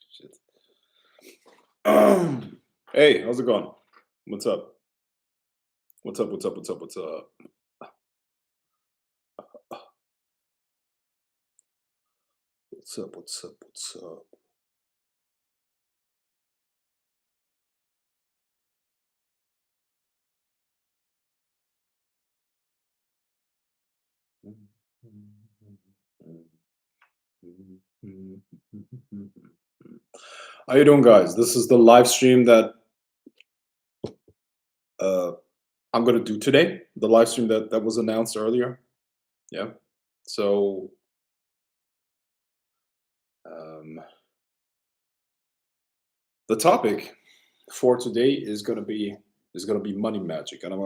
Shit. Hey, how's it going? What's up? What's up? What's up? What's up? What's up? What's up? What's up? What's up? How you doing, guys? This is the live stream that uh, I'm gonna do today. The live stream that was announced earlier. Yeah. So um, the topic for today is gonna be money magic, and I'm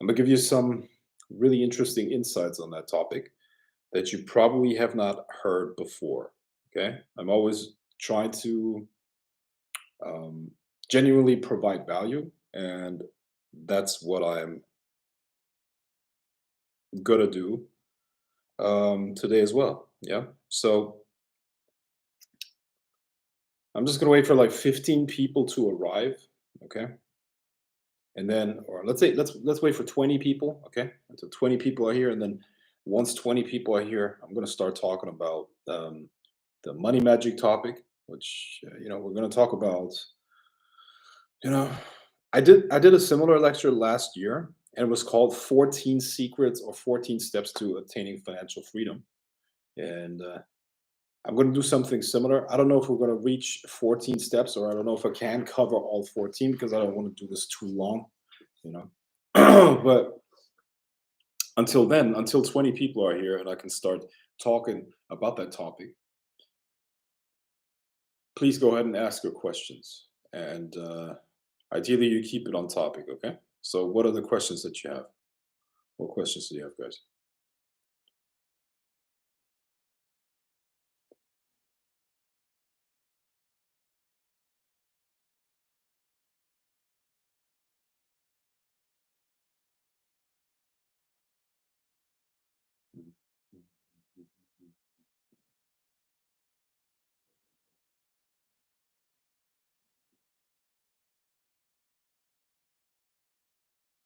gonna give you some really interesting insights on that topic that you probably have not heard before. Okay, I'm always trying to um, genuinely provide value, and that's what I'm gonna do today as well. Yeah, so I'm just gonna wait for like 15 people to arrive. Okay, and then, or let's say let's wait for 20 people. Okay, until 20 people are here, and then once 20 people are here, I'm gonna start talking about the money magic topic, which we're gonna talk about. You know, I did a similar lecture last year, and it was called 14 Secrets or 14 Steps to Attaining Financial Freedom. And I'm going to do something similar. I don't know if we're going to reach 14 steps, or I don't know if I can cover all 14 because I don't want to do this too long, you know. But until then, until 20 people are here and I can start talking about that topic, please go ahead and ask your questions. And ideally, you keep it on topic, okay? So, what are the questions that you have? What questions do you have, guys?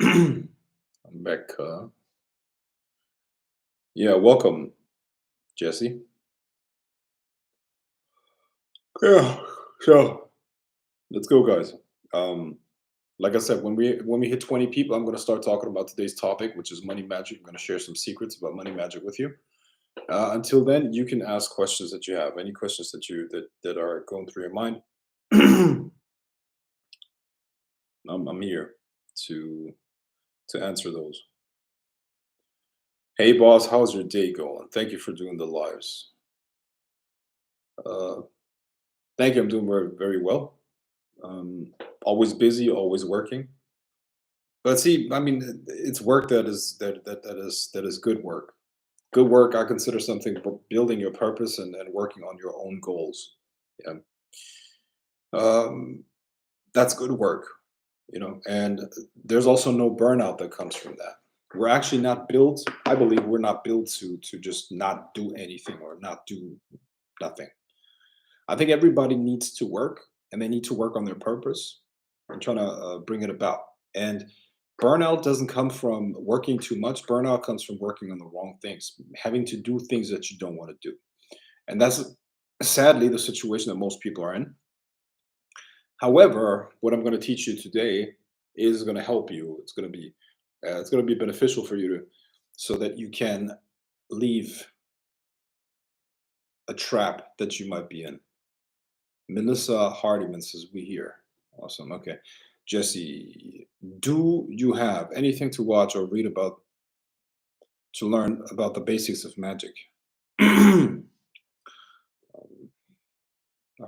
I'm back. Yeah, welcome, Jesse. Yeah, so let's go, guys. Um, like I said, when we hit 20 people, I'm going to start talking about today's topic, which is money magic. I'm going to share some secrets about money magic with you. Until then, you can ask questions that you have, any questions that are going through your mind. I'm here to answer those. Hey, boss, how's your day going? Thank you for doing the lives. Uh, Thank you. I'm doing very, very well. Um, Always busy, always working. But see, I mean, it's work that is good work. Good work, I consider something building your purpose and working on your own goals. Yeah, um, that's good work. And there's also no burnout that comes from that. We're actually not built. I believe we're not built to just not do anything or not do nothing. I think everybody needs to work, and they need to work on their purpose and trying to bring it about. And burnout doesn't come from working too much. Burnout comes from working on the wrong things, having to do things that you don't want to do. And that's sadly the situation that most people are in. However, what I'm going to teach you today is going to help you. It's going to be beneficial for you to so that you can leave a trap that you might be in. Melissa Hardiman says, "We here." Awesome. Okay. Jesse, do you have anything to watch or read about to learn about the basics of magic?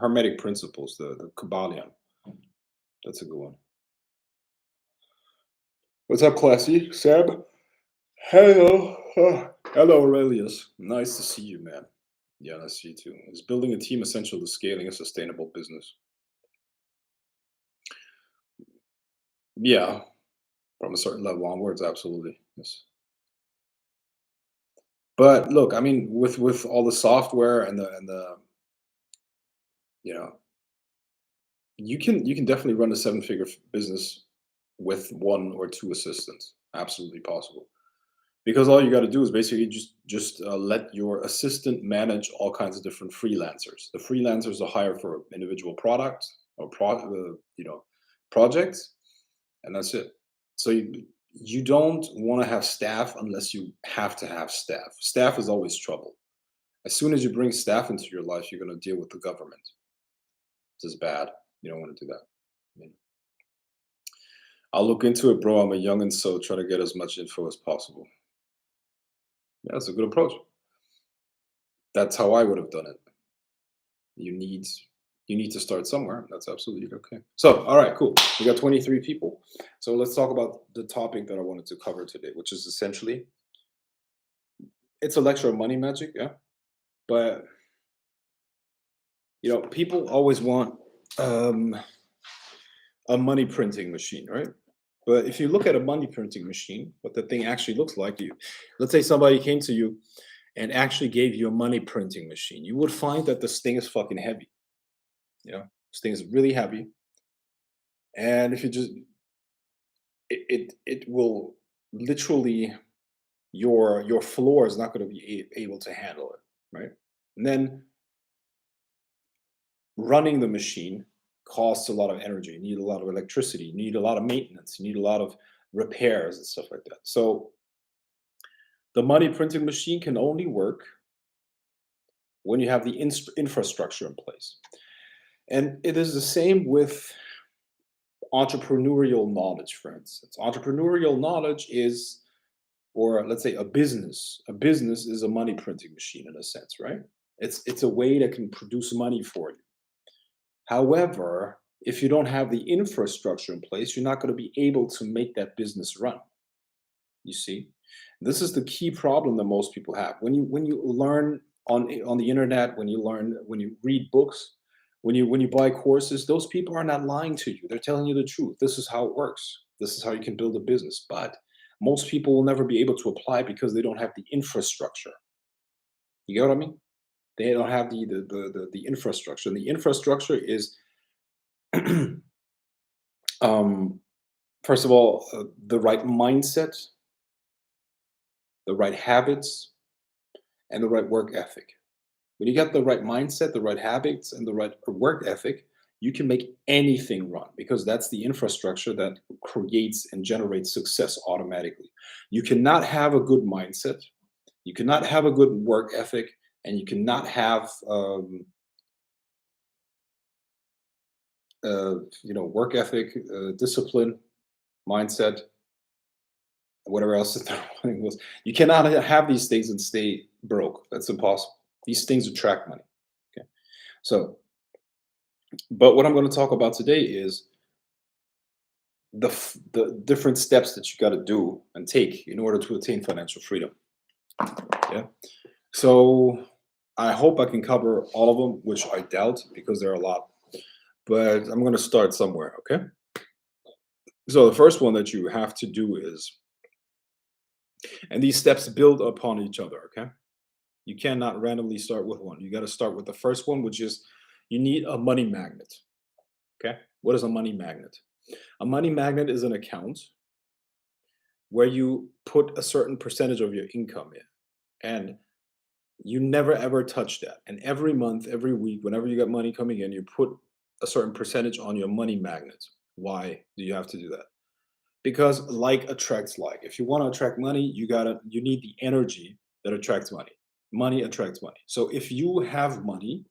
Hermetic principles, the Kabbalion. That's a good one. What's up, Classy? Seb? Hello. Hello, Aurelius. Nice to see you, man. Yeah, nice to see you too. Is building a team essential to scaling a sustainable business? Yeah, from a certain level onwards, absolutely. Yes. But look, I mean, with all the software and the you know, you can definitely run a seven-figure business with one or two assistants. Absolutely possible. Because all you got to do is basically just let your assistant manage all kinds of different freelancers. The freelancers are hired for individual products or projects, and that's it. So you don't want to have staff unless you have to have staff. Staff is always trouble. As soon as you bring staff into your life, you're going to deal with the government. This is bad. You don't want to do that. I mean, I'll look into it, bro. I'm a youngin', so try to get as much info as possible. Yeah, that's a good approach. That's how I would have done it. You need you need to start somewhere. That's absolutely okay. So, all right, cool. We got 23 people. So let's talk about the topic that I wanted to cover today, which is essentially it's a lecture on money magic, yeah. But people always want um, a money printing machine, right? But if you look at a money printing machine, what the thing actually looks like, let's say somebody came to you and actually gave you a money printing machine, you would find that this thing is fucking heavy. This thing is really heavy, and if you just it will literally your floor is not going to be able to handle it, right? And then running the machine costs a lot of energy. You need a lot of electricity. You need a lot of maintenance. You need a lot of repairs and stuff like that. So the money printing machine can only work when you have the infrastructure in place. And it is the same with entrepreneurial knowledge, for instance. Entrepreneurial knowledge is, or let's say a business. A business is a money printing machine in a sense, right? It's a way that can produce money for you. However, if you don't have the infrastructure in place, you're not going to be able to make that business run. You see, this is the key problem that most people have. When you learn on the internet, when you read books, when you buy courses, those people are not lying to you. They're telling you the truth. This is how it works. This is how you can build a business. But most people will never be able to apply because they don't have the infrastructure. You get what I mean? They don't have the infrastructure. And the infrastructure is um, first of all, the right mindset, the right habits, and the right work ethic. When you get the right mindset, the right habits, and the right work ethic, you can make anything run because that's the infrastructure that creates and generates success automatically. You cannot have a good mindset, you cannot have a good work ethic, and you cannot have work ethic, discipline, mindset, whatever else the third one was. You cannot have these things and stay broke. That's impossible. These things attract money. Okay. So, but what I'm going to talk about today is the different steps that you got to do and take in order to attain financial freedom. Yeah. So I hope I can cover all of them, which I doubt because there are a lot. But I'm going to start somewhere. Okay. So the first one that you have to do is, and these steps build upon each other. Okay. You cannot randomly start with one. You got to start with the first one, which is you need a money magnet. Okay. What is a money magnet? A money magnet is an account where you put a certain percentage of your income in, and you never ever touch that. And every month, every week, whenever you got money coming in, you put a certain percentage on your money magnet. Why do you have to do that? Because like attracts like. If you want to attract money, you need the energy that attracts money. Money attracts money. So if you have money,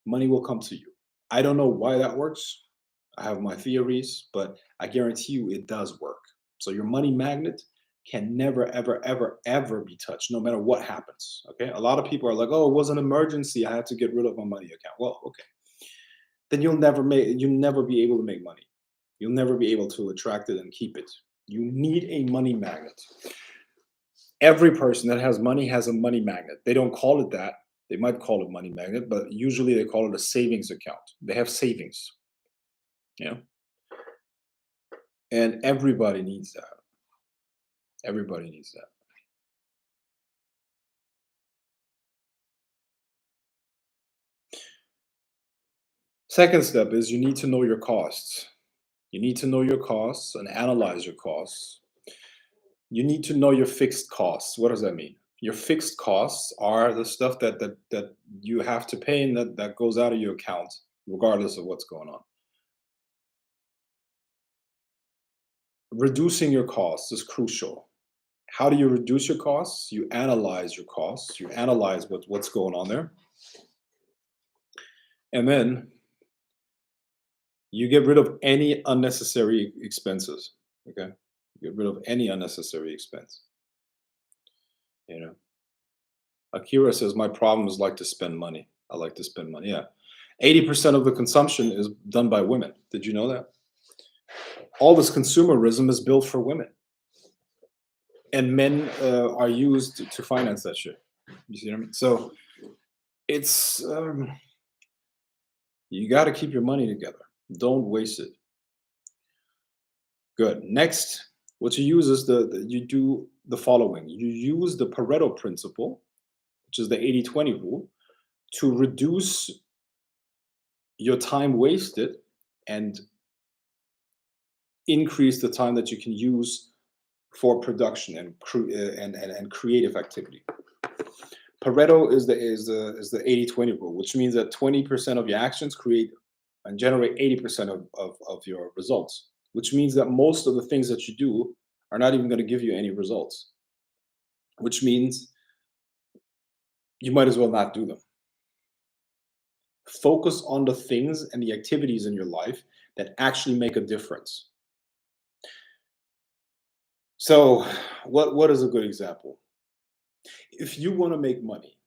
money will come to you. I don't know why that works. I have my theories, but I guarantee you it does work. So your money magnet can never, ever, ever, ever be touched, no matter what happens. Okay. A lot of people are like, oh, it was an emergency. I had to get rid of my money account. Well, okay. Then you'll never be able to make money. You'll never be able to attract it and keep it. You need a money magnet. Every person that has money has a money magnet. They don't call it that. They might call it money magnet, but usually they call it a savings account. They have savings, you know, and everybody needs that. Everybody needs that. Second step is you need to know your costs. You need to know your costs and analyze your costs. You need to know your fixed costs. What does that mean? Your fixed costs are the stuff that you have to pay and that goes out of your account, regardless of what's going on. Reducing your costs is crucial. How do you reduce your costs? You analyze your costs. You analyze what's going on there. And then you get rid of any unnecessary expenses. Okay. Get rid of any unnecessary expense. You know, Akira says, my problem is like to spend money. I like to spend money. Yeah. 80% of the consumption is done by women. Did you know that? All this consumerism is built for women. And men are used to finance that shit. You see what I mean? So it's, you got to keep your money together. Don't waste it. Good. Next, what you use is you do the following. You use the Pareto principle, which is the 80-20 rule, to reduce your time wasted and increase the time that you can use for production and creative activity. Pareto is the 80-20 rule, which means that 20% of your actions create and generate 80% of your results, which means that most of the things that you do are not even going to give you any results, which means you might as well not do them. Focus on the things and the activities in your life that actually make a difference. So what is a good example? If you want to make money,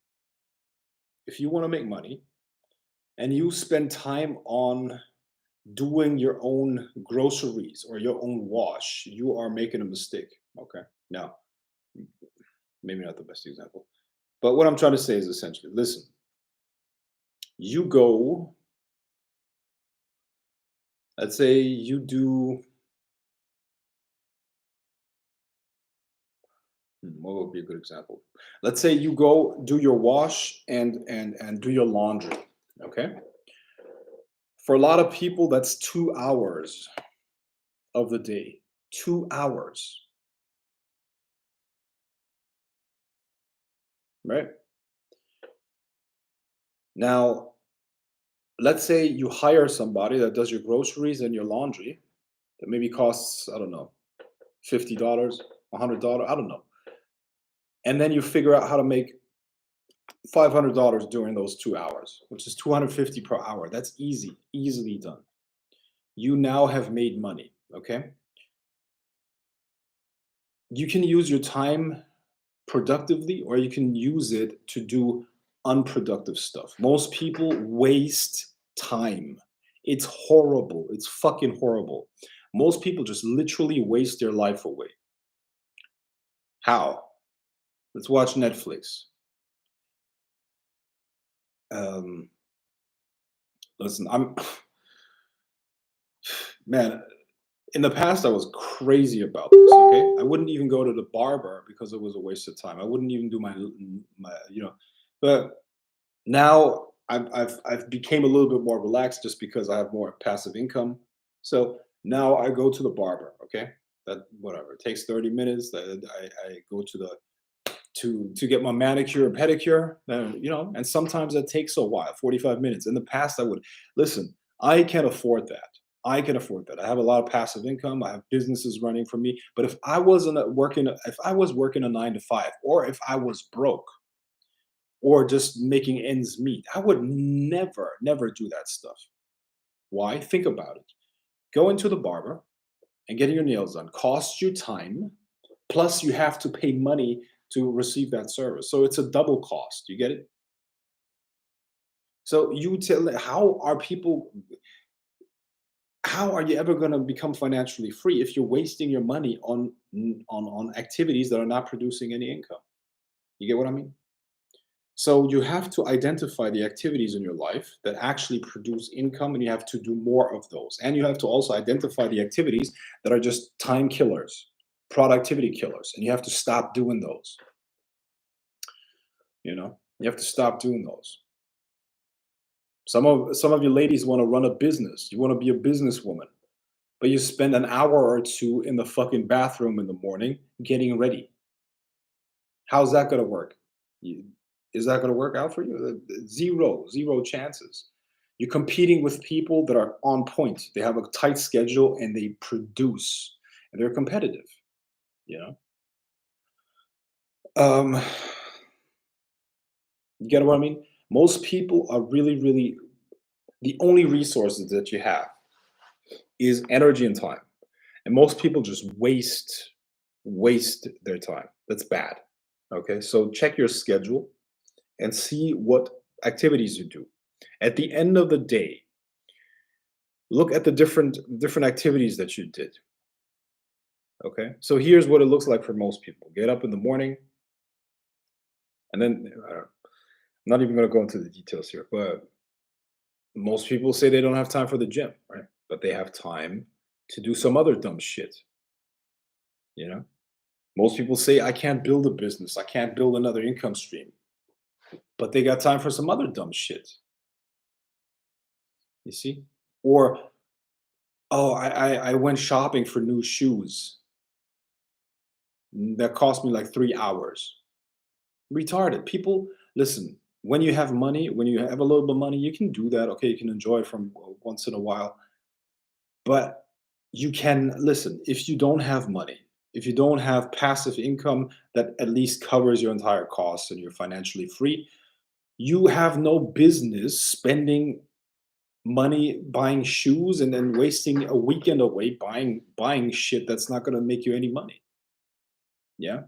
and you spend time on doing your own groceries or your own wash, you are making a mistake. Okay. Now, maybe not the best example, but what I'm trying to say is essentially, listen, you go, let's say you do, what would be a good example? Let's say you go do your wash and do your laundry. Okay. For a lot of people, that's 2 hours of the day. 2 hours. Right? Now, let's say you hire somebody that does your groceries and your laundry that maybe costs, I don't know, $50, $100, I don't know. And then you figure out how to make $500 during those 2 hours, which is $250 per hour. That's easily done. You now have made money, okay? You can use your time productively or you can use it to do unproductive stuff. Most people waste time. It's horrible. It's fucking horrible. Most people just literally waste their life away. How? Let's watch Netflix. Listen, man, in the past I was crazy about this, okay? I wouldn't even go to the barber because it was a waste of time. I wouldn't even do my but now I've became a little bit more relaxed just because I have more passive income. So now I go to the barber, okay? That whatever. It takes 30 minutes. I go to the to get my manicure and pedicure, and sometimes that takes a while, 45 minutes. In the past, I would listen, I can afford that. I can afford that. I have a lot of passive income. I have businesses running for me. But if I was working a 9 to 5, or if I was broke, or just making ends meet. I would never do that stuff. Why? Think about it. Going to the barber and getting your nails done costs you time, plus you have to pay money to receive that service. So it's a double cost. You get it? So you tell how are you ever going to become financially free if you're wasting your money on activities that are not producing any income? You get what I mean? So you have to identify the activities in your life that actually produce income, and you have to do more of those. And you have to also identify the activities that are just time killers, productivity killers, and you have to stop doing those. You have to stop doing those. Some of you ladies want to run a business. You want to be a businesswoman, but you spend an hour or two in the fucking bathroom in the morning getting ready. How's that going to work? Is that going to work out for you? Zero chances. You're competing with people that are on point. They have a tight schedule and they produce, and they're competitive. You know. You get what I mean? Most people are really the only resources that you have is energy and time. And most people just waste their time. That's bad. Okay? So check your schedule and see what activities you do. At the end of the day, look at the different activities that you did. Okay? So here's what it looks like for most people. Get up in the morning, and then I'm not even going to go into the details here, but most people say they don't have time for the gym, right? But they have time to do some other dumb shit. You know? Most people say, I can't build a business, I can't build another income stream. But they got time for some other dumb shit. You see? Or, oh, I went shopping for new shoes. That cost me like 3 hours. Retarded. People, listen, when you have money, when you have a little bit of money, you can do that. Okay, you can enjoy it from once in a while. But you can, listen, if you don't have money, if you don't have passive income that at least covers your entire costs and you're financially free, you have no business spending money buying shoes and then wasting a weekend away buying shit that's not going to make you any money. Yeah.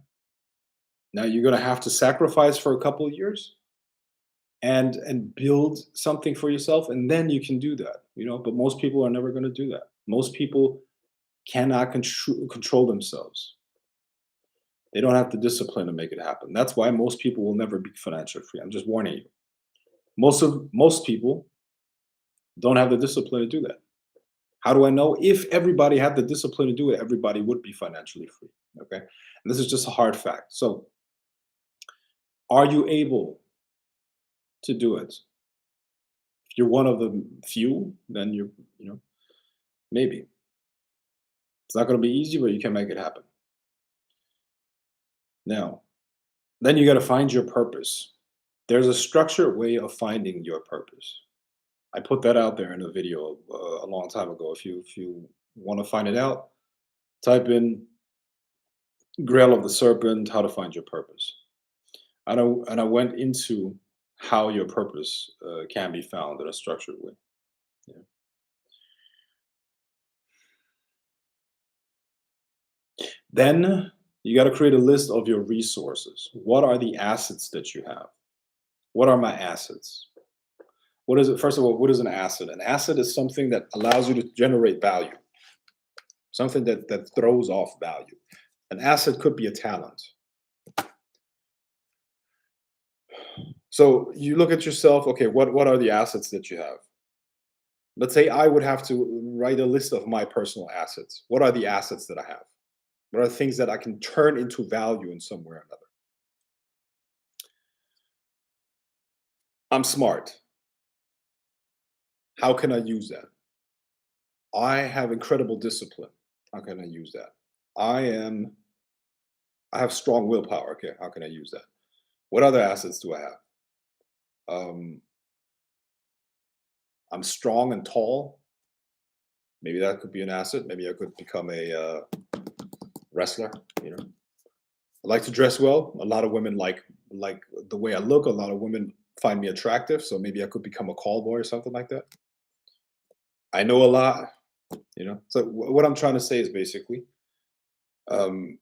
Now you're going to have to sacrifice for a couple of years and build something for yourself, and then you can do that. But most people are never going to do that. Most people cannot control themselves. They don't have the discipline to make it happen. That's why most people will never be financially free. I'm just warning you. Most people don't have the discipline to do that. How do I know? If everybody had the discipline to do it, everybody would be financially free. Okay? And this is just a hard fact. So, are you able to do it? If you're one of the few, then maybe. It's not going to be easy, but you can make it happen. Now, then you got to find your purpose. There's a structured way of finding your purpose. I put that out there in a video a long time ago. If you want to find it out, type in Grail of the Serpent, how to find your purpose. And I went into how your purpose can be found in a structured way. Yeah. Then you got to create a list of your resources. What are the assets that you have? What are my assets? What is it? First of all, what is an asset? An asset is something that allows you to generate value, something that throws off value. An asset could be a talent. So you look at yourself, okay, what are the assets that you have? Let's say I would have to write a list of my personal assets. What are the assets that I have? What are things that I can turn into value in some way or another? I'm smart. How can I use that? I have incredible discipline. How can I use that? I have strong willpower. Okay, how can I use that? What other assets do I have? I'm strong and tall. Maybe that could be an asset. Maybe I could become a wrestler. I like to dress well. A lot of women like the way I look, a lot of women find me attractive, so maybe I could become a call boy or something like that. I know a lot, you know. So what I'm trying to say is basically, um,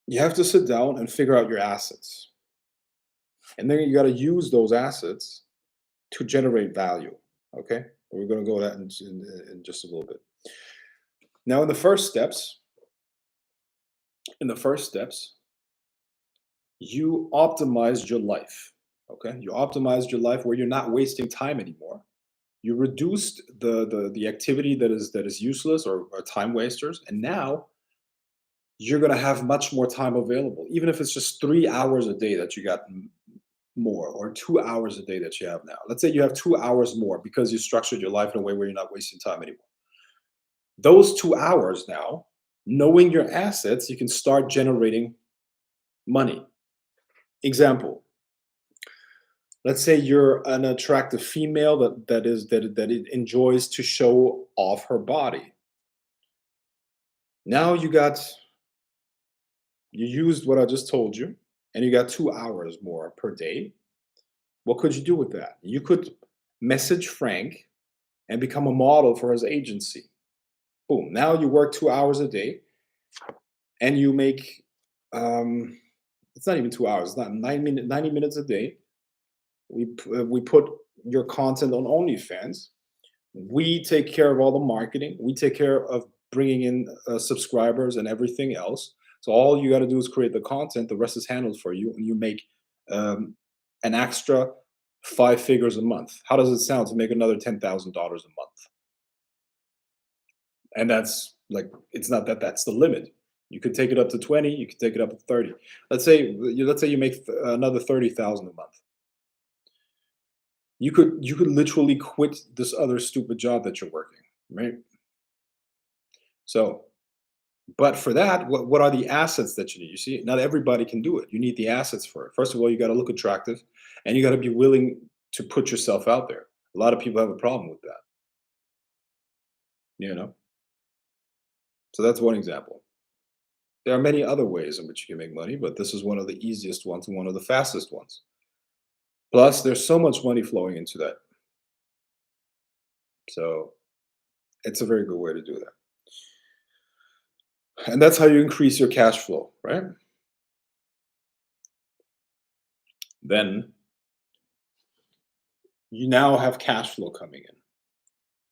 you have to sit down and figure out your assets, and then you got to use those assets to generate value. Okay, we're going to go that in just a little bit. Now, in the first steps, you optimized your life. Okay, you optimized your life where you're not wasting time anymore. You reduced the activity that is useless or time wasters, and now you're going to have much more time available, even if it's just 3 hours a day that you got more, or 2 hours a day that you have now. Let's say you have 2 hours more because you structured your life in a way where you're not wasting time anymore. Those 2 hours now, knowing your assets, you can start generating money. Example: let's say you're an attractive female that it enjoys to show off her body. Now you used what I just told you, and you got 2 hours more per day. What could you do with that? You could message Frank and become a model for his agency. Boom. Now you work 2 hours a day and you make, it's not even 2 hours, it's not 90 minutes a day. We put your content on OnlyFans. We take care of all the marketing. We take care of bringing in subscribers and everything else. So all you got to do is create the content. The rest is handled for you, and you make um, an extra 5 figures a month. How does it sound to make another $10,000 a month? And that's like, it's not that that's the limit. You could take it up to 20. You could take it up to 30. Let's say you make another 30,000 a month. You could literally quit this other stupid job that you're working, right? So, but for that, what are the assets that you need? You see, not everybody can do it. You need the assets for it. First of all, you got to look attractive, and you got to be willing to put yourself out there. A lot of people have a problem with that, you know. So that's one example. There are many other ways in which you can make money, but this is one of the easiest ones and one of the fastest ones. Plus, there's so much money flowing into that. So it's a very good way to do that. And that's how you increase your cash flow, right? Then you now have cash flow coming in.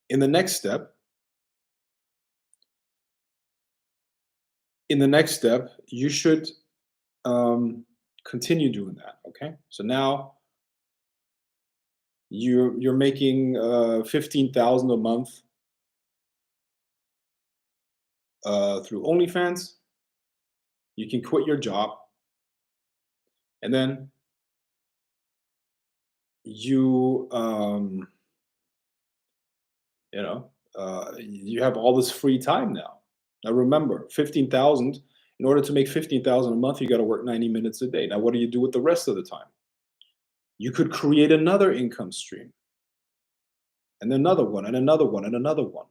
In the next step, you should continue doing that. Okay. So now you're making 15,000 a month through OnlyFans. You can quit your job, and then you you have all this free time now. Now remember, 15,000. In order to make 15,000 a month, you got to work 90 minutes a day. Now, what do you do with the rest of the time? You could create another income stream, and another one, and another one, and another one.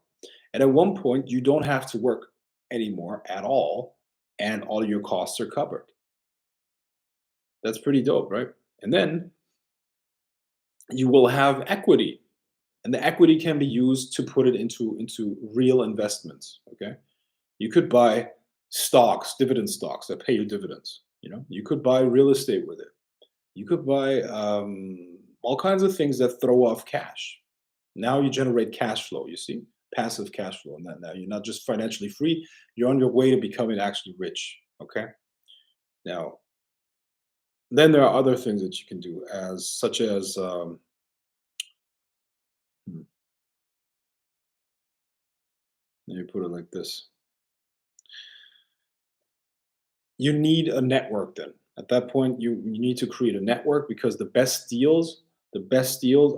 And at one point, you don't have to work anymore at all, and all your costs are covered. That's pretty dope, right? And then you will have equity, and the equity can be used to put it into real investments. Okay, you could buy stocks, dividend stocks that pay you dividends. You know, you could buy real estate with it. You could buy all kinds of things that throw off cash. Now you generate cash flow. You see, passive cash flow, and that now you're not just financially free; you're on your way to becoming actually rich. Okay. Now, then there are other things that you can do, as such as hmm, let me put it like this: you need a network. Then at that point, you need to create a network, because the best deals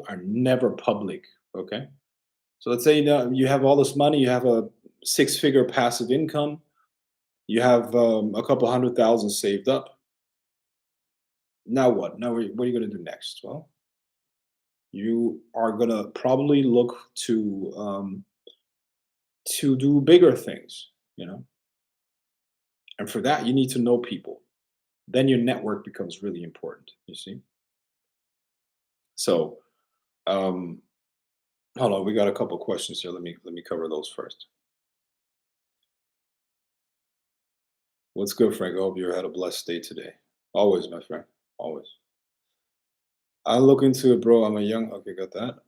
are never public. Okay. So let's say you have all this money, you have a six-figure passive income, you have a couple 100,000 saved up. Now what? Now what are you going to do next? Well, you are going to probably look to do bigger things, you know. And for that, you need to know people. then your network becomes really important. You see. So, um, hold on, we got a couple questions here. Let me cover those first. What's good, Frank? I hope you had a blessed day today. Always, my friend. Always. I look into it, bro. I'm a young. Okay, got that.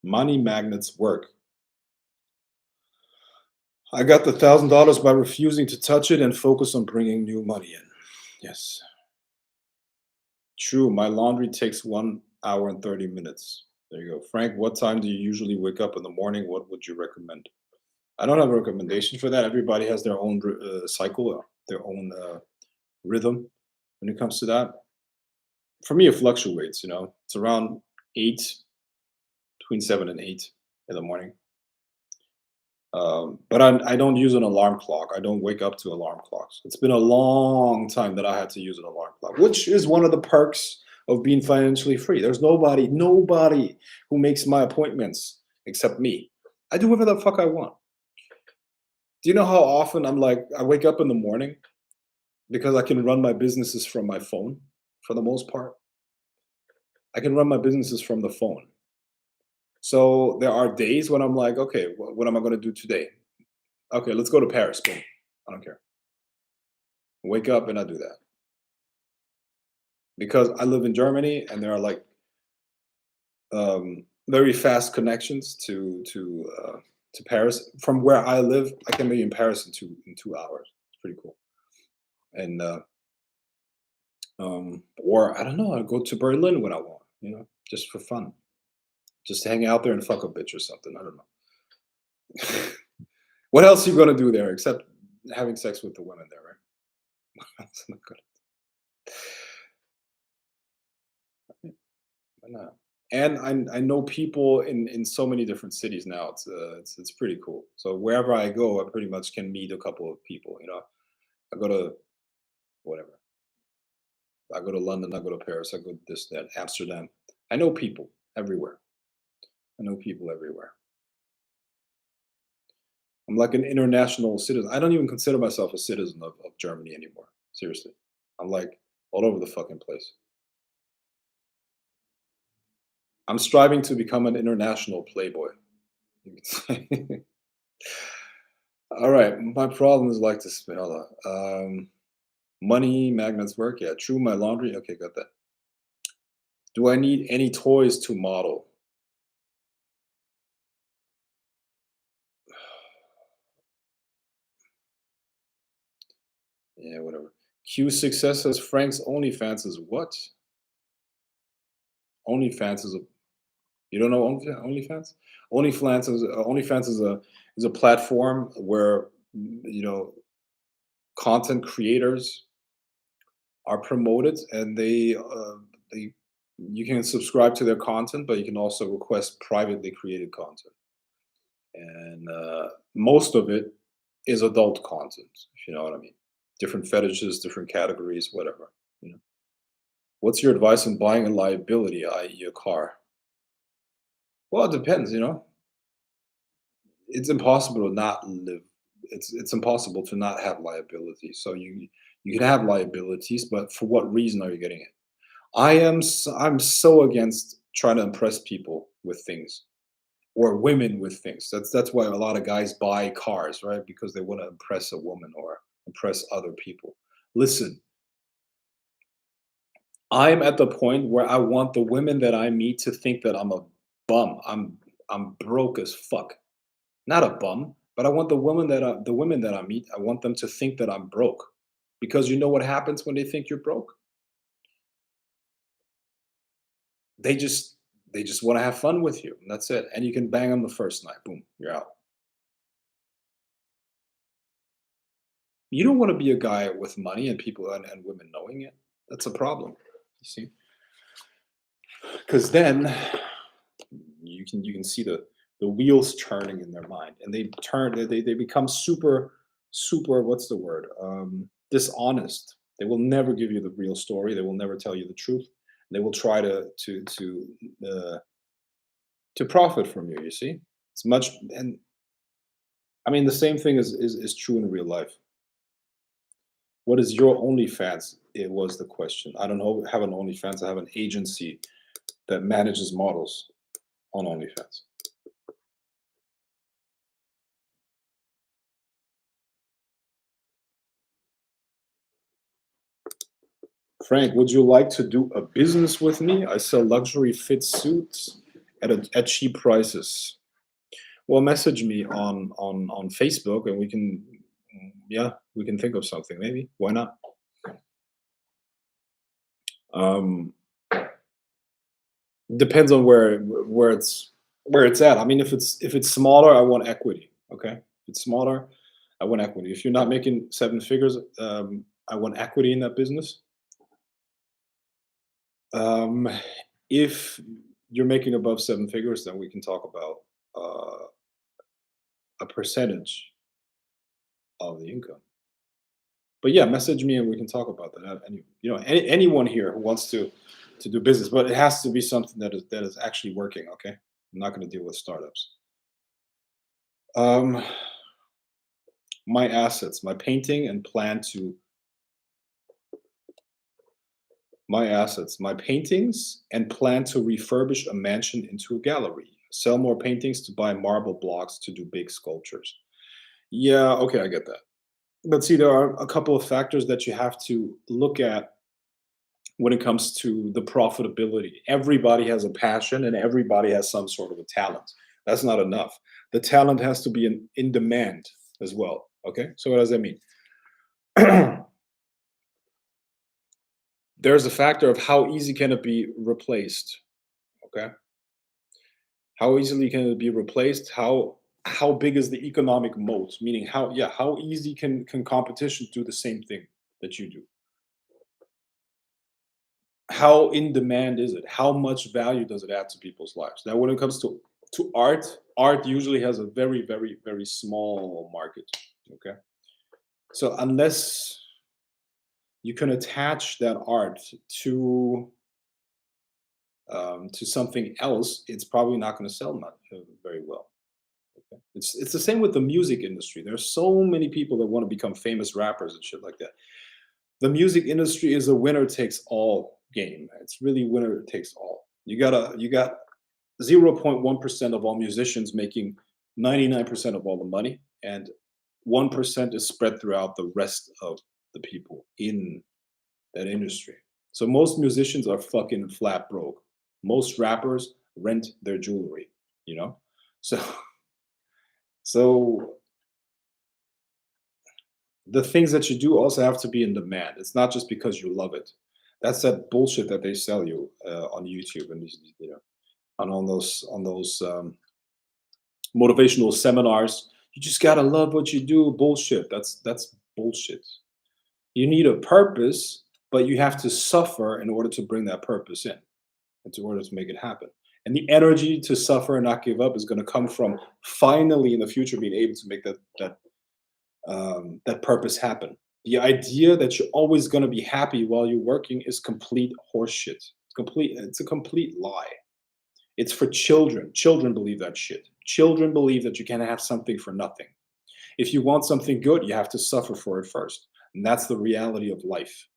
Money magnets work. I got the $1,000 by refusing to touch it and focus on bringing new money in. Yes, true. My laundry takes 1 hour and 30 minutes. There you go, Frank. What time do you usually wake up in the morning? What would you recommend? I don't have a recommendation for that. Everybody has their own cycle, their own rhythm when it comes to that. For me, it fluctuates. It's around 8, between 7 and 8 in the morning. But I don't use an alarm clock. I don't wake up to alarm clocks. It's been a long time that I had to use an alarm clock, which is one of the perks of being financially free. There's nobody who makes my appointments except me. I do whatever the fuck I want. Do you know how often I wake up in the morning because I can run my businesses from my phone for the most part? I can run my businesses from the phone. So there are days when I'm like, okay, what am I going to do today? Okay, let's go to Paris. Boom. I don't care. Wake up and I do that because I live in Germany and there are very fast connections to Paris. From where I live, I can be in Paris in 2 hours. It's pretty cool. And or I don't know, I go to Berlin when I want, just for fun, just to hang out there and fuck a bitch or something. I don't know. What else you gonna do there except having sex with the women there, right? That's not good. Why not? And I know people in so many different cities now. It's pretty cool. So wherever I go, I pretty much can meet a couple of people. I go to whatever. I go to London. I go to Paris. I go to this, that, Amsterdam. I know people everywhere. I know people everywhere. I'm like an international citizen. I don't even consider myself a citizen of Germany anymore. Seriously, I'm like all over the fucking place. I'm striving to become an international playboy. You could say. All right, my problem is like to spell. Money magnets work. Yeah, true. My laundry. Okay, got that. Do I need any toys to model? Yeah, whatever. Q success says Frank's OnlyFans is what? OnlyFans is a. You don't know OnlyFans? OnlyFans is a platform where you know content creators are promoted, and they you can subscribe to their content, but you can also request privately created content, and most of it is adult content, if you know what I mean. Different fetishes, different categories, whatever. You know. What's your advice on buying a liability, i.e., a car? Well, it depends. It's impossible to not live. It's impossible to not have liabilities. So you can have liabilities, but for what reason are you getting it? I'm so against trying to impress people with things or women with things. That's why a lot of guys buy cars, right? Because they want to impress a woman or impress other people. Listen, I'm at the point where I want the women that I meet to think that I'm a bum. I'm broke as fuck. Not a bum, but I want the women that I meet, I want them to think that I'm broke. Because you know what happens when they think you're broke? They just they just want to have fun with you. And that's it. And you can bang them the first night. Boom, you're out. You don't want to be a guy with money and people and women knowing it. That's a problem. You see? Because then you can see the wheels turning in their mind, and they become super, what's the word, dishonest. They will never give you the real story. They will never tell you the truth. They will try uh, to profit from you. You see, it's much. And I mean the same thing is true in real life. What is your OnlyFans? It was the question. I don't know, have an OnlyFans. I have an agency that manages models on OnlyFans. Frank, would you like to do a business with me? I sell luxury fit suits at cheap prices. Well, message me on Facebook, and we can, yeah, we can think of something. Maybe, why not? Um, depends on where it's at. I mean, if it's smaller, I want equity. Okay, if it's smaller, I want equity. If you're not making seven figures, I want equity in that business. Um, if you're making above seven figures, then we can talk about a percentage of the income. But yeah, message me and we can talk about that. Anyone here who wants to do business, but it has to be something that is actually working. Okay, I'm not going to deal with startups. Um, my assets, my painting and plan to my assets, my paintings and plan to refurbish a mansion into a gallery. Sell more paintings to buy marble blocks to do big sculptures. Yeah, okay, I get that. But see, there are a couple of factors that you have to look at when it comes to the profitability. Everybody has a passion and everybody has some sort of a talent. That's not enough. The talent has to be in demand as well. Okay, so what does that mean? There's a factor of how easy can it be replaced. Okay, how easily can it be replaced? How big is the economic moat? Meaning how easy can competition do the same thing that you do? How in demand is it? How much value does it add to people's lives? Now, when it comes to art usually has a very, very, very small market. Okay, so unless you can attach that art to something else, it's probably not going to sell not very well. Okay? It's the same with the music industry. There are so many people that want to become famous rappers and shit like that. The music industry is a winner takes all game. It's really winner takes all. You got 0.1% of all musicians making 99% of all the money, and 1% is spread throughout the rest of the people in that industry. So most musicians are fucking flat broke. Most rappers rent their jewelry, you know? So so the things that you do also have to be in demand. It's not just because you love it. That's that bullshit that they sell you on YouTube and on those motivational seminars. You just gotta love what you do. Bullshit. That's bullshit. You need a purpose, but you have to suffer in order to bring that purpose in order to make it happen. And the energy to suffer and not give up is going to come from finally in the future being able to make that purpose happen. The idea that you're always going to be happy while you're working is complete horseshit. It's a complete lie. It's for children. Children believe that shit. Children believe that you can have something for nothing. If you want something good, you have to suffer for it first. And that's the reality of life.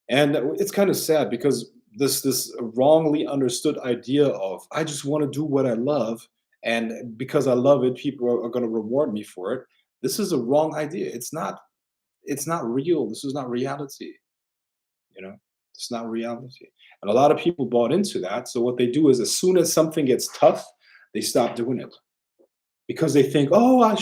And it's kind of sad because this wrongly understood idea of I just want to do what I love, and because I love it, people are going to reward me for it. This is a wrong idea. It's not real. This is not reality. You know, it's not reality. And a lot of people bought into that. So what they do is as soon as something gets tough, they stop doing it because they think, oh, I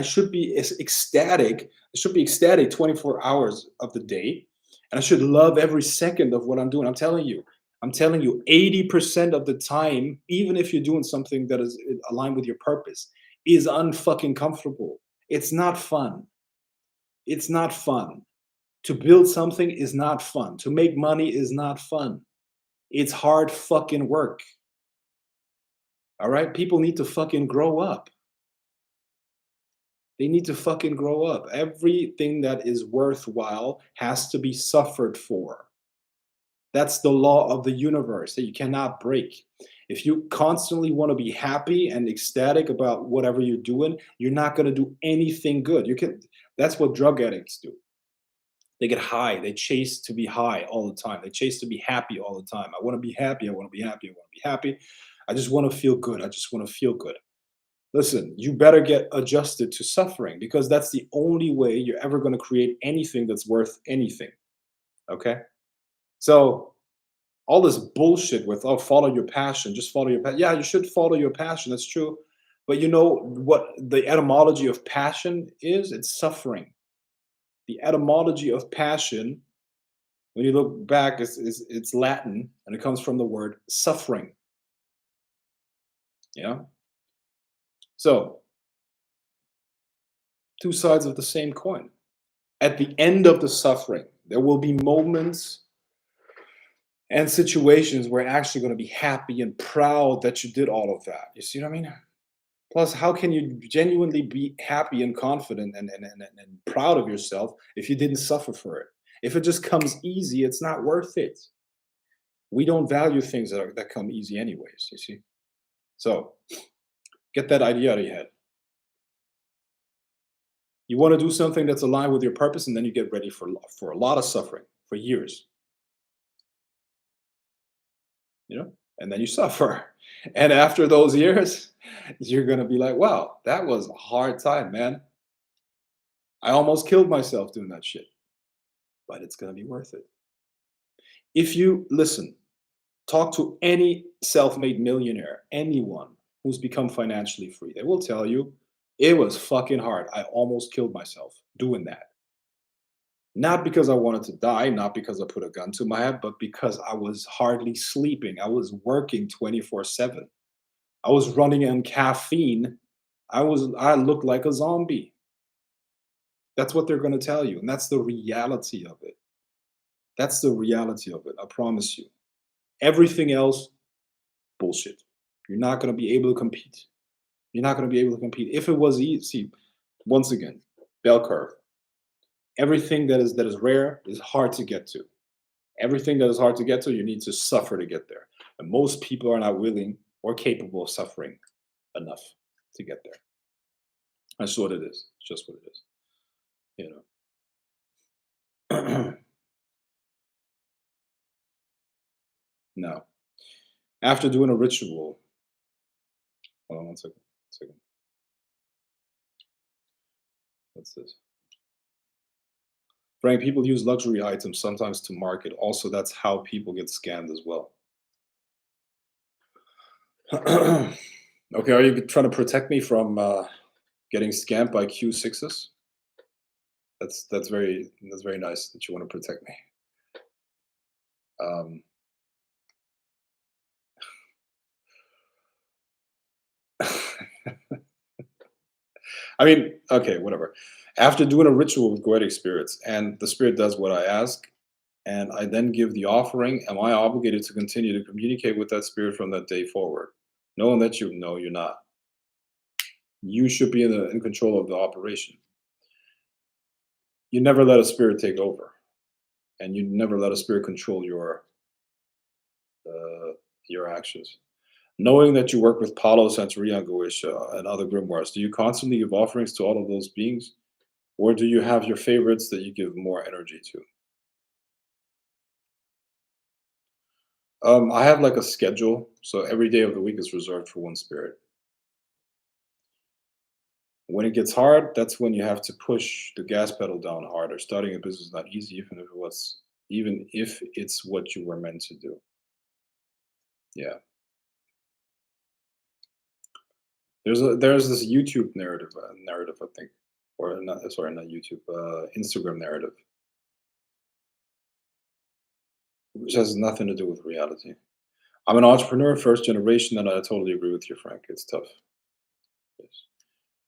should be ecstatic. I should be ecstatic 24 hours of the day, and I should love every second of what I'm doing. I'm telling you, 80% of the time, even if you're doing something that is aligned with your purpose, is unfucking comfortable. It's not fun. It's not fun. To build something is not fun. To make money is not fun. It's hard fucking work. All right? People need to fucking grow up. They need to fucking grow up. Everything that is worthwhile has to be suffered for. That's the law of the universe that you cannot break. If you constantly want to be happy and ecstatic about whatever you're doing, you're not going to do anything good. That's what drug addicts do. They get high. They chase to be high all the time. They chase to be happy all the time. I want to be happy. I want to be happy. I want to be happy. I just want to feel good. I just want to feel good. Listen, you better get adjusted to suffering because that's the only way you're ever going to create anything that's worth anything. Okay? So, all this bullshit with, oh, follow your passion, just follow your passion. Yeah, you should follow your passion. That's true. But you know what the etymology of passion is? It's suffering. The etymology of passion, when you look back, it's Latin and it comes from the word suffering. Yeah. So, two sides of the same coin. At the end of the suffering, there will be moments and situations where you're actually going to be happy and proud that you did all of that. You see what I mean? Plus, how can you genuinely be happy and confident and proud of yourself if you didn't suffer for it? If it just comes easy, it's not worth it. We don't value things that come easy, anyways. You see? So, get that idea out of your head. You want to do something that's aligned with your purpose, and then you get ready for a lot of suffering for years. You know, and then you suffer, and after those years, you're gonna be like, "Wow, that was a hard time, man. I almost killed myself doing that shit, but it's gonna be worth it." If you listen, talk to any self-made millionaire, anyone who's become financially free, they will tell you it was fucking hard. I almost killed myself doing that. Not because I wanted to die, not because I put a gun to my head, but because I was hardly sleeping. I was working 24/7. I was running on caffeine. I looked like a zombie. That's what they're gonna tell you, and that's the reality of it. That's the reality of it, I promise you. Everything else, bullshit. You're not gonna be able to compete. You're not gonna be able to compete. If it was easy, once again, bell curve. Everything that is rare is hard to get to. Everything that is hard to get to, you need to suffer to get there. And most people are not willing or capable of suffering enough to get there. That's what it is. It's just what it is. You know. No. After doing a ritual, hold on one second. Second. What's this? Frank, people use luxury items sometimes to market. Also, that's how people get scammed as well. Okay, are you trying to protect me from getting scammed by Q6s? That's very nice that you want to protect me. Um, I mean, okay, whatever. After doing a ritual with goetic spirits, and the spirit does what I ask, and I then give the offering, am I obligated to continue to communicate with that spirit from that day forward? Knowing that you know you're not. You should be in control of the operation. You never let a spirit take over, and you never let a spirit control uh, your actions. Knowing that you work with Palo, Santeria, Goetia, and other grimoires, do you constantly give offerings to all of those beings? Or do you have your favorites that you give more energy to? I have like a schedule, so every day of the week is reserved for one spirit. When it gets hard, that's when you have to push the gas pedal down harder. Starting a business is not easy, even if it's what you were meant to do. Yeah, there's this YouTube narrative I think, or not, sorry, not YouTube, Instagram narrative, which has nothing to do with reality. I'm an entrepreneur, first generation, and I totally agree with you, Frank. It's tough. Yes.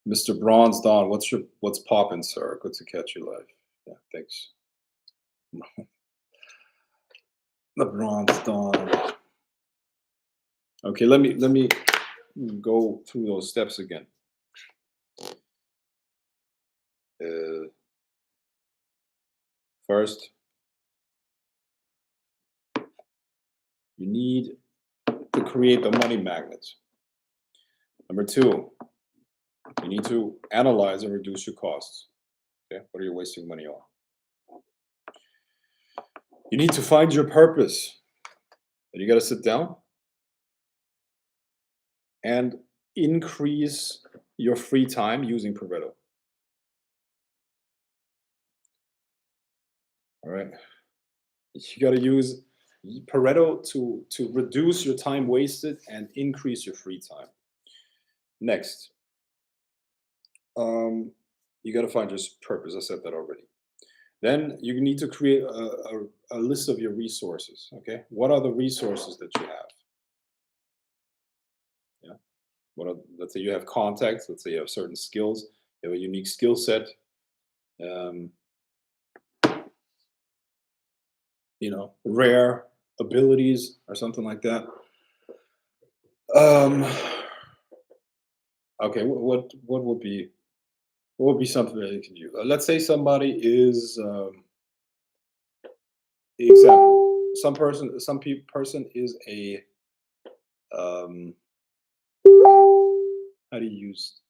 Mr. Bronze Dawn, what's poppin', sir? Good to catch you live. Yeah, thanks. The Bronze Dawn. Okay, let me go through those steps again. Uh, First, you need to create the money magnet. Number two, you need to analyze and reduce your costs. Okay, what are you wasting money on? You need to find your purpose. And you got to sit down and increase your free time using Pareto. All right. You got to use Pareto to reduce your time wasted and increase your free time. Next, um, you got to find your purpose. I said that already. Then you need to create a list of your resources. Okay, what are the resources that you have? Yeah, what are, let's say you have contacts. Let's say you have certain skills. You have a unique skill set. Um, rare abilities or something like that. Um, okay, what would be something that you can use? Let's say somebody is example. Person is a um, how do you use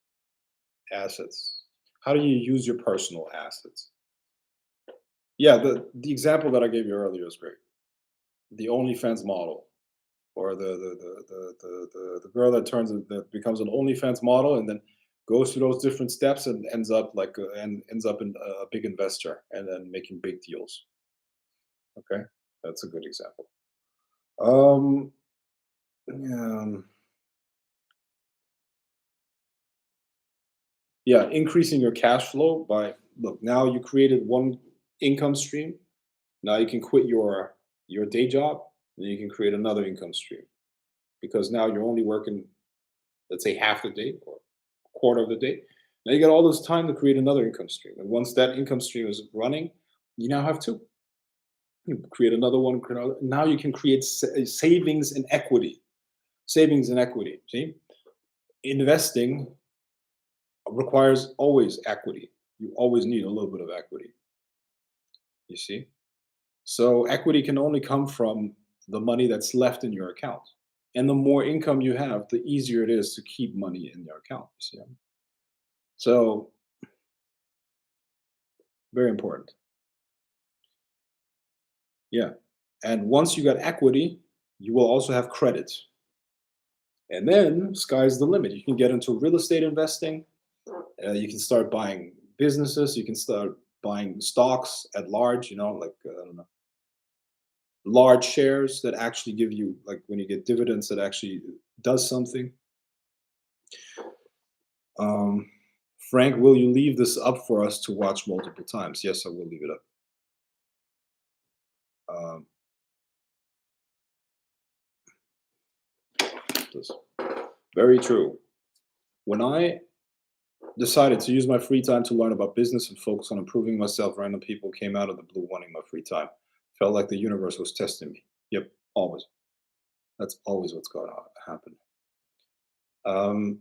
assets? How do you use your personal assets? Yeah, the example that I gave you earlier is great. The OnlyFans model, or the girl that becomes an OnlyFans model and then goes through those different steps and ends up in a big investor and then making big deals. Okay, that's a good example. Um, yeah, yeah, increasing your cash flow by look. Now you created one income stream. Now you can quit your day job, and you can create another income stream because now you're only working, let's say, half the day or a quarter of the day. Now you got all this time to create another income stream, and once that income stream is running, you now have two. You create another one. Now you can create savings and equity. Savings and equity. See, investing requires always equity. You always need a little bit of equity. You see, so equity can only come from the money that's left in your account. And the more income you have, the easier it is to keep money in your account. You see? So very important. Yeah. And once you got equity, you will also have credit. And then sky's the limit. You can get into real estate investing. You can start buying businesses. You can start buying stocks at large, like, I don't know, large shares that actually give you, like when you get dividends, that actually does something. Um, Frank, will you leave this up for us to watch multiple times? Yes, I will leave it up. Um, this- Very true. When I decided to use my free time to learn about business and focus on improving myself, random people came out of the blue wanting my free time. Felt like the universe was testing me. Yep, always. That's always what's going to happen. Um,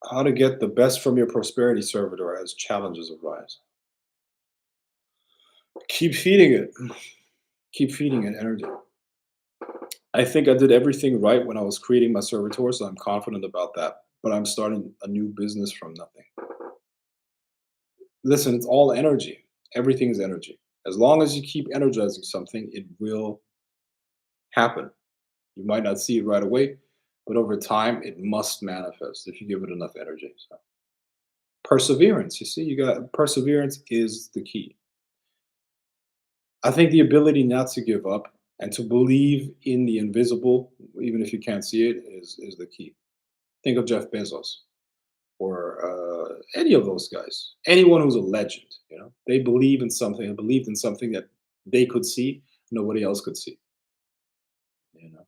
how to get the best from your prosperity servitor as challenges arise. Keep feeding it. Keep feeding it energy. I think I did everything right when I was creating my servitor, so I'm confident about that. But I'm starting a new business from nothing. Listen, it's all energy. Everything is energy. As long as you keep energizing something, it will happen. You might not see it right away, but over time, it must manifest if you give it enough energy. So, perseverance. You see, you got perseverance is the key. I think the ability not to give up and to believe in the invisible, even if you can't see it, is the key. Think of Jeff Bezos or any of those guys. Anyone who's a legend, they believe in something and believed in something that they could see, nobody else could see. You know,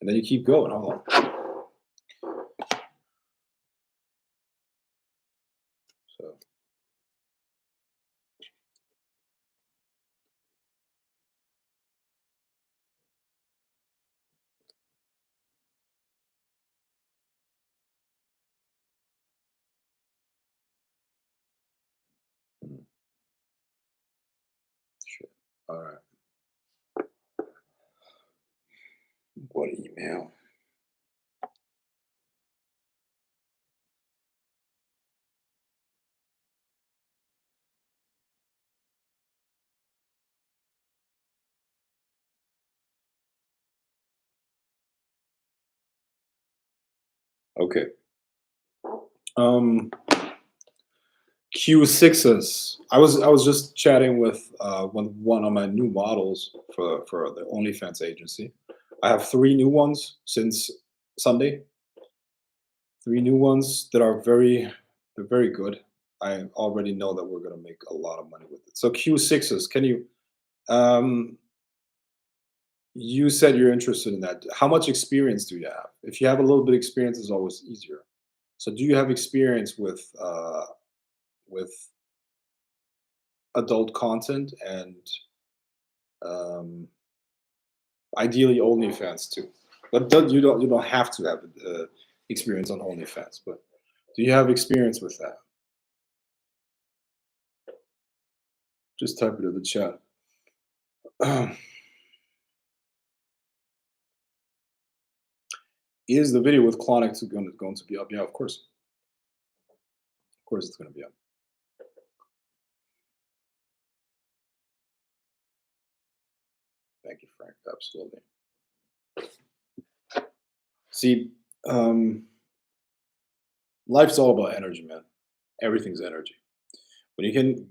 and then you keep going. Hold on. So, hmm, shit. All right. What email? Okay. Um, Q6s. I was just chatting with one of my new models for the OnlyFans agency. I have 3 new ones since Sunday. 3 new ones that are they're very good. I already know that we're gonna make a lot of money with it. So Q6s, can you um you said you're interested in that. How much experience do you have? If you have a little bit of experience, it's always easier. So do you have experience with adult content and um, ideally OnlyFans too? But you don't have to have experience on OnlyFans. But do you have experience with that? Just type it in the chat. Is the video with Clonic going to be up? Yeah, of course. Of course, it's going to be up. Thank you, Frank. Absolutely. See, life's all about energy, man. Everything's energy. When you can,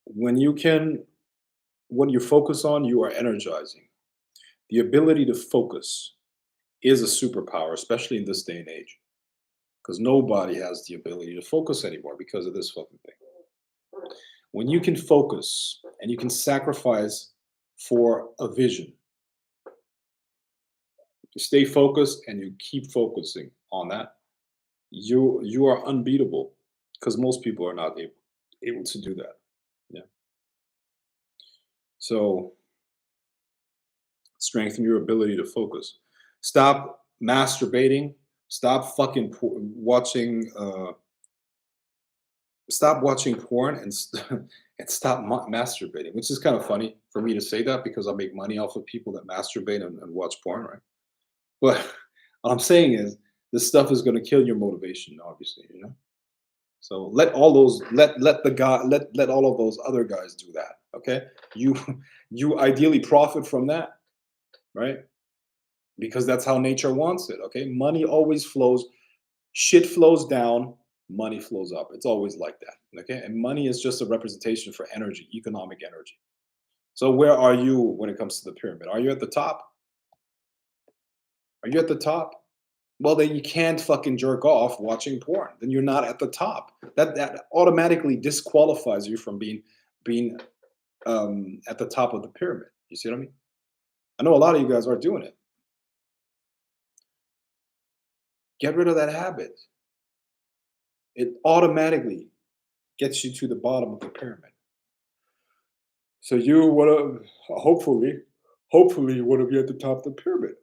when you can, when you focus on, you are energizing. The ability to focus is a superpower, especially in this day and age, because nobody has the ability to focus anymore because of this fucking thing. When you can focus and you can sacrifice for a vision, you stay focused and you keep focusing on that, you are unbeatable because most people are not able to do that. Yeah. So strengthen your ability to focus. Stop masturbating. Stop fucking watching. Stop watching porn and and stop masturbating. Which is kind of funny for me to say that because I make money off of people that masturbate and watch porn, right? But what I'm saying is this stuff is going to kill your motivation, obviously. So let all those let the guy let all of those other guys do that. Okay, you you ideally profit from that, right? Because that's how nature wants it. Okay, money always flows, shit flows down, money flows up. It's always like that. Okay, and money is just a representation for energy, economic energy. So where are you when it comes to the pyramid? Are you at the top? Are you at the top? Well, then you can't fucking jerk off watching porn. Then you're not at the top. That automatically disqualifies you from being at the top of the pyramid. You see what I mean? I know a lot of you guys are doing it. Get rid of that habit. It automatically gets you to the bottom of the pyramid. So you want to hopefully you want to be at the top of the pyramid.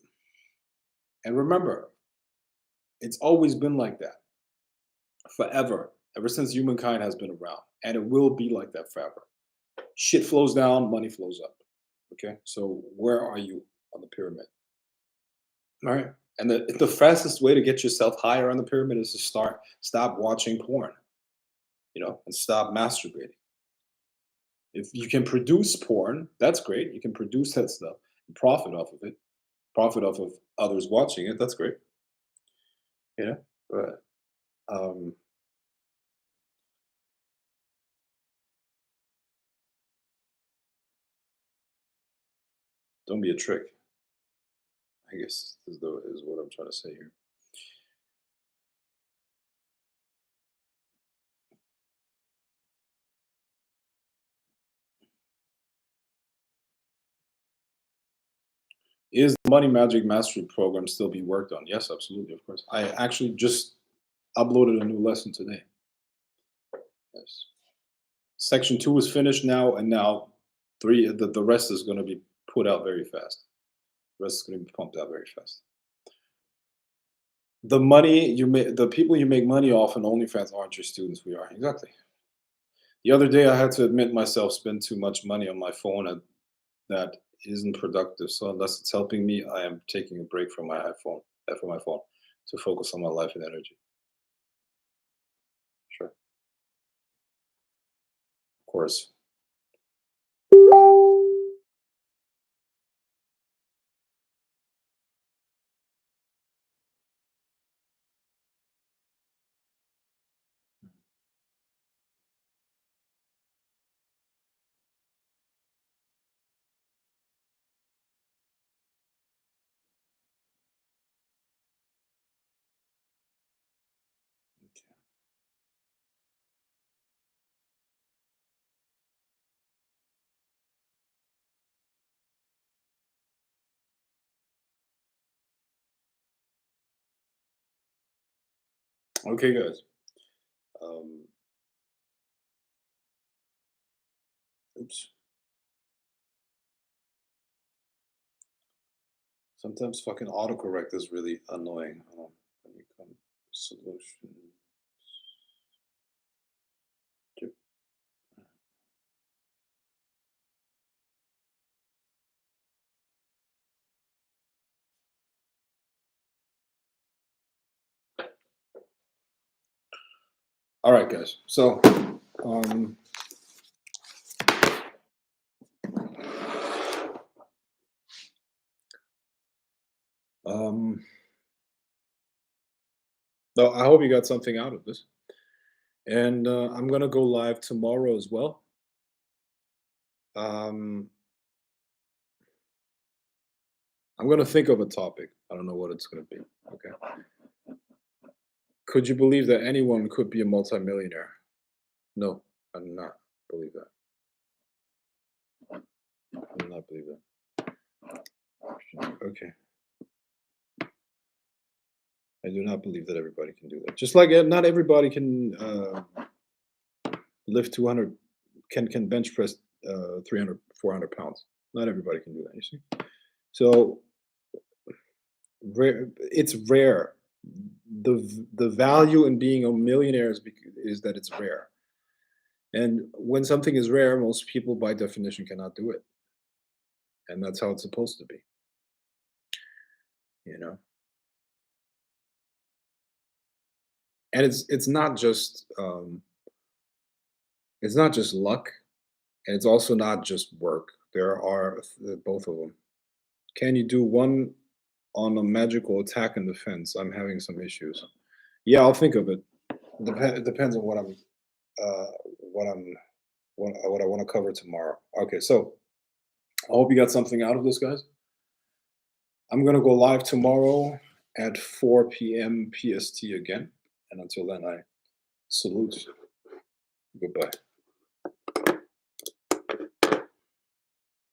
And remember, it's always been like that forever, ever since humankind has been around, and it will be like that forever. Shit flows down, money flows up. Okay, so where are you on the pyramid? All right, and the fastest way to get yourself higher on the pyramid is to stop watching porn, and stop masturbating. If you can produce porn, that's great. You can produce that stuff and profit off of it, profit off of others watching it. That's great. Yeah, but um, don't be a trick. I guess is what I'm trying to say here. Is the Money Magic Mastery program still being worked on? Yes, absolutely, of course. I actually just uploaded a new lesson today. Yes. Section 2 is finished now, and now the rest is going to be put out very fast. The rest is going to be pumped out very fast. The people you make money off on OnlyFans aren't your students. We are exactly. The other day, I had to admit myself spend too much money on my phone, and that isn't productive. So unless it's helping me, I am taking a break from my iPhone, from my phone, to focus on my life and energy. Sure, of course. Okay, guys. Um, oops. Sometimes fucking autocorrect is really annoying. Hold on. When you come solution. All right, guys. So, um, um, no, I hope you got something out of this. And I'm gonna go live tomorrow as well. Um, I'm gonna think of a topic. I don't know what it's gonna be. Okay. Could you believe that anyone could be a multimillionaire? No, I do not believe that. I do not believe that. Okay. I do not believe that everybody can do that. Just like not everybody can lift 200, can bench press 300, 400 pounds. Not everybody can do that. You see. So it's rare. The value in being a millionaire is that it's rare. And when something is rare, most people by definition cannot do it. And that's how it's supposed to be, you know. And it's not just luck, and it's also not just work. There are both of them. Can you do one on a magical attack and defense? I'm having some issues. Yeah, I'll think of it. It depends on uh, what I'm, what I want to cover tomorrow. Okay, so I hope you got something out of this, guys. I'm gonna go live tomorrow at 4 p.m. PST again, and until then, I salute. Goodbye.